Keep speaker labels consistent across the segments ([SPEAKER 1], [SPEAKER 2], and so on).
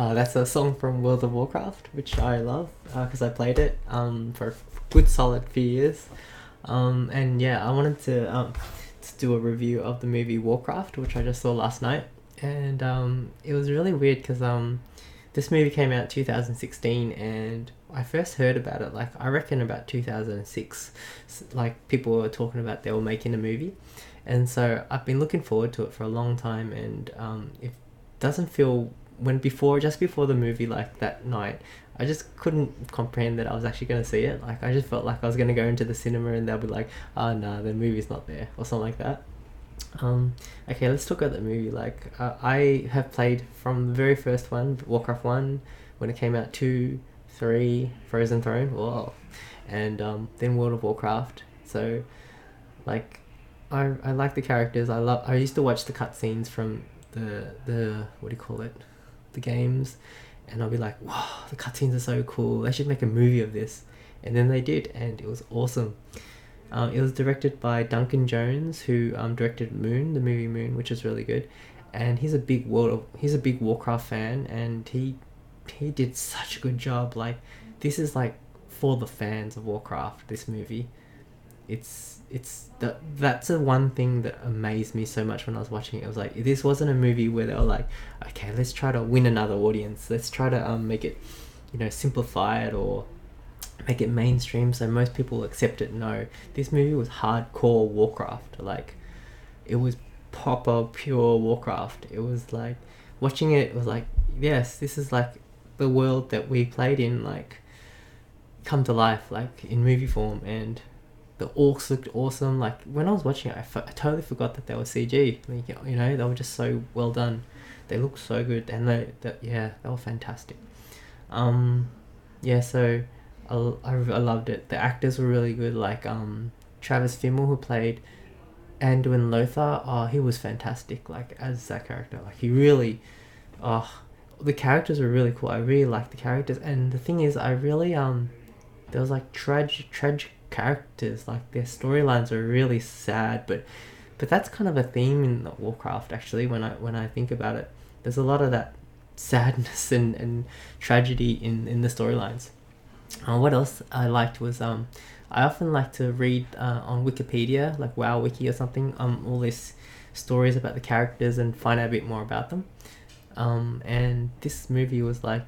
[SPEAKER 1] That's a song from World of Warcraft, which I love because I played it for a good solid few years. And yeah, I wanted to do a review of the movie Warcraft, which I just saw last night. And it was really weird because this movie came out 2016, and I first heard about it, like, I reckon about 2006. Like, people were talking about they were making a movie. And so I've been looking forward to it for a long time, and it doesn't feel just before the movie, like that night, I just couldn't comprehend that I was actually going to see it. Like, I just felt like I was going to go into the cinema and they'll be like, oh no, the movie's not there, or something like that. Okay, let's talk about the movie. Like, I have played from the very first one, Warcraft 1, when it came out, 2, 3, Frozen Throne, whoa, and then World of Warcraft. So, like, I like the characters. I used to watch the cutscenes from the what do you call it, the games, and I'll be like, wow, the cutscenes are so cool. They should make a movie of this, and then they did, and it was awesome. It was directed by Duncan Jones, who directed Moon, the movie Moon, which is really good, and he's a big Warcraft fan, and he did such a good job. Like, this is like for the fans of Warcraft. This movie, that's the one thing that amazed me so much when I was watching it. It was like, this wasn't a movie where they were like, okay, let's try to win another audience. Let's try to make it, simplify it or make it mainstream so most people accept it. No, this movie was hardcore Warcraft. Like, it was proper pure Warcraft. It was like, watching it was like, yes, this is like the world that we played in, like, come to life, like, in movie form. And the orcs looked awesome. Like, when I was watching it, I totally forgot that they were CG. Like, they were just so well done. They looked so good, and they were fantastic. So I loved it. The actors were really good. Like, Travis Fimmel, who played Anduin Lothar, he was fantastic. Like, as that character, like, he really, the characters were really cool. I really liked the characters, and the thing is, I really there was like tragic characters. Like, their storylines are really sad, but that's kind of a theme in the Warcraft, actually. When I think about it, there's a lot of that sadness and tragedy in the storylines. What else I liked was I often like to read on Wikipedia, like WoW Wiki or something, all these stories about the characters and find out a bit more about them. And this movie was like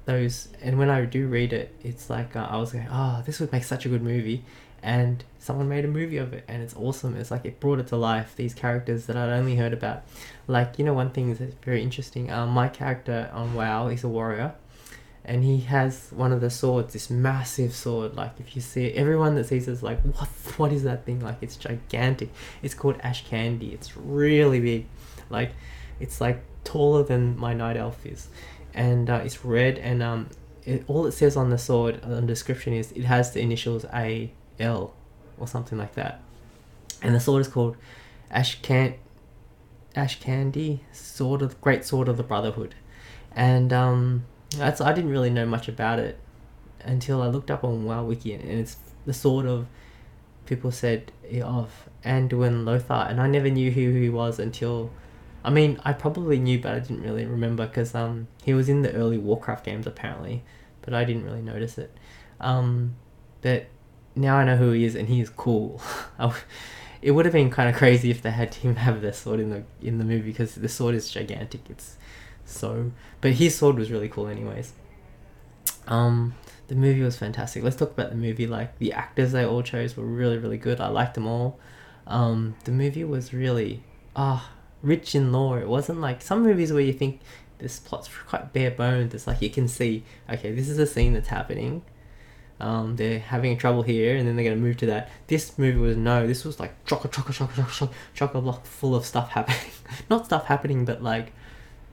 [SPEAKER 1] those, and when I do read it, it's like I was like, this would make such a good movie, and someone made a movie of it, and it's awesome. It's like it brought it to life, these characters that I'd only heard about. Like, one thing is very interesting. My character on WoW is a warrior, and he has one of the swords, this massive sword. Like, if you see it, everyone that sees it is like, what is that thing? Like, it's gigantic. It's called Ash Candy. It's really big. Like, it's like taller than my night elf is, and it's red, and all it says on the sword, on the description, is it has the initials AL or something like that, and the sword is called Ash Candy, Great Sword of the Brotherhood. And I didn't really know much about it until I looked up on WoW Wiki, and it's the sword of, people said, of Anduin Lothar, and I never knew who he was until, I mean, I probably knew, but I didn't really remember, because he was in the early Warcraft games apparently, but I didn't really notice it. But now I know who he is, and he is cool. It would have been kind of crazy if they had him have the sword in the movie, because the sword is gigantic. But his sword was really cool anyways. The movie was fantastic. Let's talk about the movie. Like, the actors they all chose were really, really good. I liked them all. The movie was really rich in lore. It wasn't like some movies where you think this plot's quite bare bones. It's like, you can see, okay, this is a scene that's happening. They're having trouble here, and then they're going to move to that. This movie this was like chock-a-block full of stuff happening. Not stuff happening, but like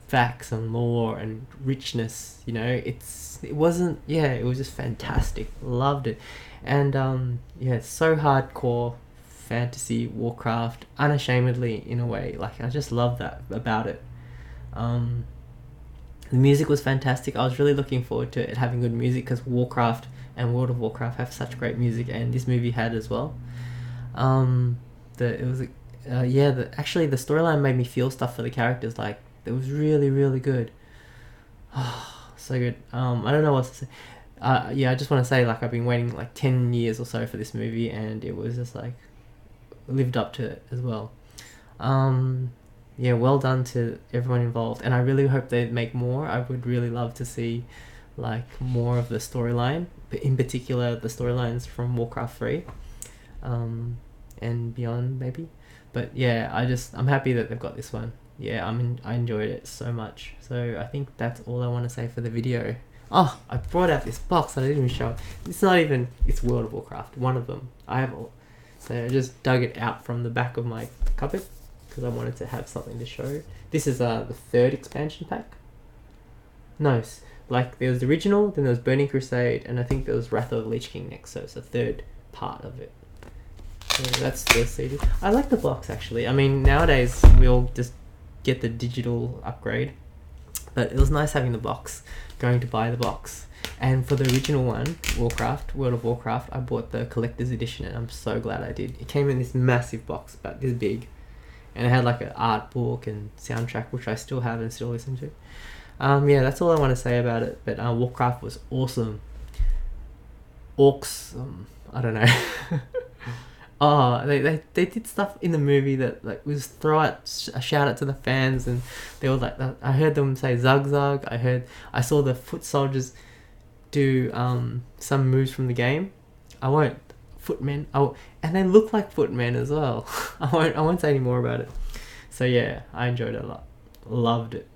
[SPEAKER 1] facts and lore and richness. It was just fantastic. Loved it. And it's so hardcore fantasy Warcraft, unashamedly, in a way. Like, I just love that about it. The music was fantastic. I was really looking forward to it having good music, because Warcraft and World of Warcraft have such great music, and this movie had as well. Actually, the storyline made me feel stuff for the characters. Like, it was really, really good. So good. I don't know what to say. Yeah, I just want to say, like, I've been waiting like 10 years or so for this movie, and it was just like lived up to it as well. Yeah, well done to everyone involved, and I really hope they make more. I would really love to see like more of the storyline, but in particular the storylines from Warcraft 3, and beyond maybe. But yeah, I'm happy that they've got this one. Yeah, I enjoyed it so much. So I think that's all I want to say for the video. Oh, I brought out this box that I didn't even show. It's World of Warcraft, one of them. I have all. So I just dug it out from the back of my cupboard because I wanted to have something to show. This is the third expansion pack. No, like there was the original, then there was Burning Crusade, and I think there was Wrath of the Lich King next. So it's the third part of it. So that's the CD. I like the box actually. I mean, nowadays we all just get the digital upgrade, but it was nice having the box. Going to buy the box, and for the original one, World of Warcraft, I bought the collector's edition, and I'm so glad I did. It came in this massive box, about this big, and it had like an art book and soundtrack, which I still have and still listen to. Yeah, that's all I want to say about it. But Warcraft was awesome. Orcs, I don't know. Oh, they did stuff in the movie that like was throw out a shout out to the fans, and they were like, I heard them say Zug Zug. I saw the foot soldiers do some moves from the game. Footmen. And they look like footmen as well. I won't say any more about it. So yeah, I enjoyed it a lot. Loved it.